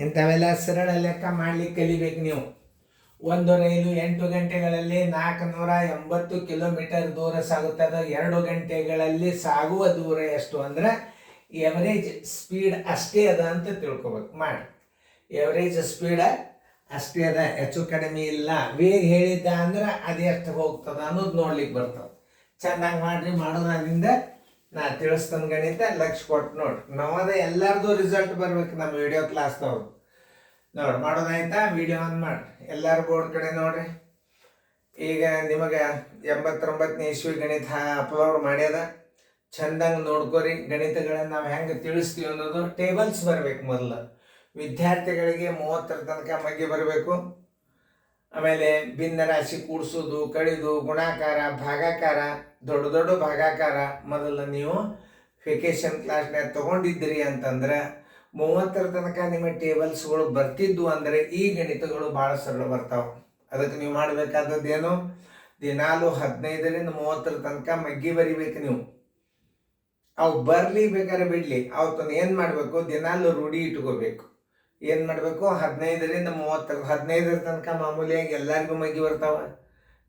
ಇಂಥವೆಲ್ಲ ಸರಳ ಲೆಕ್ಕ ಮಾಡ್ಲಿಕ್ಕೆ ಕಲಿಬೇಕು ನೀವು. ಒಂದು ರೈಲು 8 ಗಂಟೆಗಳಲ್ಲಿ 480 ಕಿಲೋಮೀಟರ್ ದೂರ ಸಾಗುತ್ತದೆ. 2 ಗಂಟೆಗಳಲ್ಲಿ ಸಾಗುವ ದೂರ ಎಷ್ಟು ಅಂದ್ರೆ ಎವರೇಜ್ ಸ್ಪೀಡ್ ಅಷ್ಟೇ ಅದ ಅಂತ ತಿಳ್ಕೊಬೇಕು. ಮಾಡಿ ಎವರೇಜ್ ಸ್ಪೀಡ್ ಅಷ್ಟೇ ಅದ, ಹೆಚ್ಚು ಕಡಿಮೆ ಇಲ್ಲ. ವೇಗ ಹೇಳಿದ್ದ ಅಂದ್ರೆ ಅದೆಷ್ಟು ಹೋಗ್ತದ ಅನ್ನೋದು ನೋಡ್ಲಿಕ್ಕೆ ಬರ್ತದೆ. ಚೆನ್ನಾಗಿ ಮಾಡ್ರಿ. ಮಾಡೋದ್ರಿಂದ ನಾ ತಿಳಿಸ್ತಾನೆ ಗಣಿತ, ಲಕ್ಷ ಕೊಟ್ಟು ನೋಡ್ರಿ. ನವದ ಎಲ್ಲರದು ರಿಸಲ್ಟ್ ಬರ್ಬೇಕು ನಮ್ಮ ವಿಡಿಯೋ ಕ್ಲಾಸ್ದವ್ರು. ನೋಡ್ರಿ ಮಾಡೋದಾಯ್ತಾ? ವಿಡಿಯೋ ಆನ್ ಮಾಡ್ರಿ. ಎಲ್ಲರೂ ಬೋರ್ಡ್ ಕಡೆ ನೋಡ್ರಿ. ಈಗ ನಿಮಗೆ 89ನೇ ಇಸ್ವಿ ಗಣಿತ ಅಪ್ಲೋಡ್ ಮಾಡ್ಯದ. ಚಂದಂಗೆ ನೋಡ್ಕೋರಿ. ಗಣಿತಗಳನ್ನು ನಾವು ಹೆಂಗೆ ತಿಳಿಸ್ತೀವಿ ಅನ್ನೋದು ಟೇಬಲ್ಸ್ ಬರಬೇಕು. ಮೊದಲು ವಿದ್ಯಾರ್ಥಿಗಳಿಗೆ 30ರ ತನಕ ಮಗ್ಗಿ ಬರಬೇಕು. ಆಮೇಲೆ ಭಿನ್ನ ರಾಶಿ ಕೂಡಿಸೋದು, ಕಡಿದು, ಗುಣಾಕಾರ, ಭಾಗಾಕಾರ, ದೊಡ್ಡ ದೊಡ್ಡ ಭಾಗಾಕಾರ ಮೊದಲು ನೀವು ವೆಕೇಶನ್ ಕ್ಲಾಸ್ನಾಗ ತೊಗೊಂಡಿದ್ದೀರಿ ಅಂತಂದ್ರೆ 30ರ ತನಕ ನಿಮ್ಮ ಟೇಬಲ್ಸ್ಗಳು ಬರ್ತಿದ್ವು ಅಂದರೆ ಈ ಗಣಿತಗಳು ಭಾಳ ಸರಳ ಬರ್ತಾವೆ. ಅದಕ್ಕೆ ನೀವು ಮಾಡಬೇಕಾದದ್ದೇನು, ದಿನಾಲು 15ರಿಂದ 30ರ ತನಕ ಮಗ್ಗಿ ಬರಿಬೇಕು ನೀವು. ಅವು ಬರಲಿ ಬೇಕಾದ್ರೆ ಬಿಡಲಿ, ಅವತ್ತನ್ನು ಏನು ಮಾಡಬೇಕು, ದಿನಾಲು ರೂಢಿ ಇಟ್ಕೋಬೇಕು. ಏನು ಮಾಡಬೇಕು, 15ರಿಂದ 30, 15ರ ತನಕ ಮಾಮೂಲಿಯಾಗಿ ಎಲ್ಲರಿಗೂ ಮಗ್ಗಿ ಬರ್ತಾವೆ.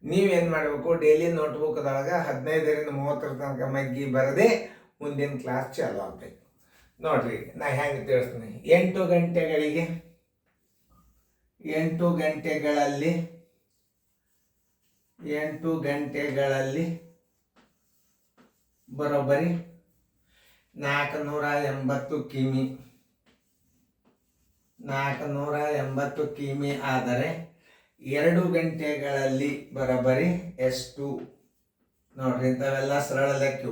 ನೀವೇನು ಮಾಡಬೇಕು, ಡೈಲಿ ನೋಟ್ಬುಕ್ದೊಳಗೆ 15ರಿಂದ 30ರ ತನಕ ಮಗ್ಗಿ ಬರದೆ ಮುಂದಿನ ಕ್ಲಾಸ್ ಚಾಲು ಆಗಬೇಕು. ನೋಡ್ರಿ ನಾ ಹೆಂಗೆ ತಿಳಿಸ್ತೀನಿ. 8 ಗಂಟೆಗಳಿಗೆ 8 ಗಂಟೆಗಳಲ್ಲಿ ಬರೋಬ್ಬರಿ 480 ಕಿಮಿ. 480 ಕಿಮಿ ಆದರೆ 2 ಗಂಟೆಗಳಲ್ಲಿ ಬರೋಬ್ಬರಿ ಎಷ್ಟು? ನೋಡ್ರಿ ಇಂಥವೆಲ್ಲ ಸರಳ ಲೆಕ್ಕ.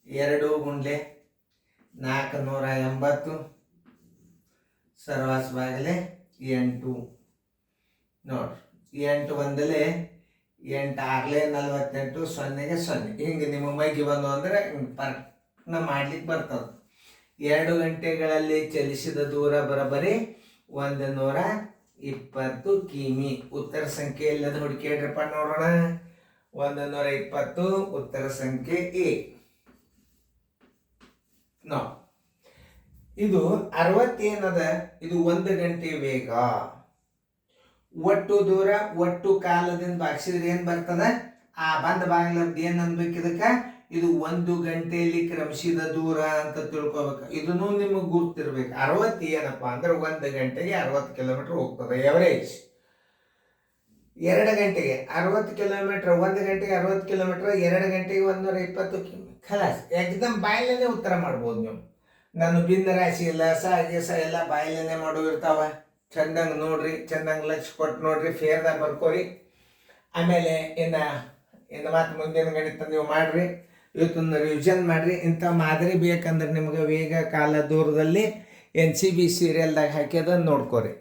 2 ಗುಂಡ್ಲೆ 480 ಸರ್ವಾಸ್ ಬಾಗಿಲೆ 8. ನೋಡ್ರಿ 8 ಒಂದಲೇ 8 6 48, 0ಗೆ 0. ಹಿಂಗೆ ನಿಮ್ಮ ಮೈಗೆ ಬಂದು ಅಂದರೆ ಪರ್ಕ್ನ ಮಾಡ್ಲಿಕ್ಕೆ ಬರ್ತದೆ. 2 ಗಂಟೆಗಳಲ್ಲಿ ಚಲಿಸಿದ ದೂರ ಬರೋಬ್ಬರಿ 120 ಕಿಮಿ. ಉತ್ತರ ಸಂಖ್ಯೆ ಎಲ್ಲದ ಹುಡುಕೇಳ್ರಪ್ಪ ನೋಡೋಣ. 120 ಉತ್ತರ ಸಂಖ್ಯೆ ಎ. ನೋ ಇದು 60 ಏನದ, ಇದು 1 ಗಂಟೆ ವೇಗ. ಒಟ್ಟು ದೂರ ಒಟ್ಟು ಕಾಲದಿಂದ ಭಾಗಿಸಿದ್ರೆ ಏನು ಬರ್ತದ? ಆ ಬಂದ ಬಾಗಿಲದ್ದು ಏನು ಅನ್ಬೇಕು ಇದಕ್ಕೆ? ಇದು 1 ಗಂಟೆಯಲ್ಲಿ ಕ್ರಮಿಸಿದ ದೂರ ಅಂತ ತಿಳ್ಕೊಬೇಕು. ಇದನ್ನು ನಿಮಗೆ ಗುರ್ತಿರ್ಬೇಕು. 60 ಏನಪ್ಪ ಅಂದ್ರೆ 1 ಗಂಟೆಗೆ 60 ಕಿಲೋಮೀಟರ್ ಹೋಗ್ತದೆ ಎವರೇಜ್. 2 ಗಂಟೆಗೆ 60 ಕಿಲೋಮೀಟರ್, 1 ಗಂಟೆಗೆ 60 ಕಿಲೋಮೀಟರ್, 2 ಗಂಟೆಗೆ 120 ಕಿಲೋಮೀಟರ್. ಖಲಾಸ್, ಎಕ್ದಮ್ ಬಾಯಲ್ಲೇ ಉತ್ತರ ಮಾಡ್ಬೋದು ನೀವು. ನಾನು ಭಿನ್ನ ರಾಶಿ ಇಲ್ಲ, ಸ ಎಲ್ಲ ಬಾಯಲ್ಲೇ ಮಾಡೋದಿರ್ತಾವ. ಚಂದಂಗೆ ನೋಡ್ರಿ, ಚಂದಂಗೆ ಲಕ್ಷ ಕೊಟ್ಟು ನೋಡ್ರಿ, ಫೇರ್ದಾಗ ಬರ್ಕೋರಿ. ಆಮೇಲೆ ಇನ್ನು ಮಾತು ಮುಂದಿನ ಗಣಿತ ನೀವು ಮಾಡ್ರಿ. ಇವತ್ತೊಂದು ರಿವಿಷನ್ ಮಾಡ್ರಿ. ಇಂಥ ಮಾದರಿ ಬೇಕಂದ್ರೆ ನಿಮ್ಗೆ ವೇಗ ಕಾಲ ದೂರದಲ್ಲಿ NCB ಸೀರಿಯಲ್ದಾಗ ಹಾಕಿದ ನೋಡ್ಕೋರಿ.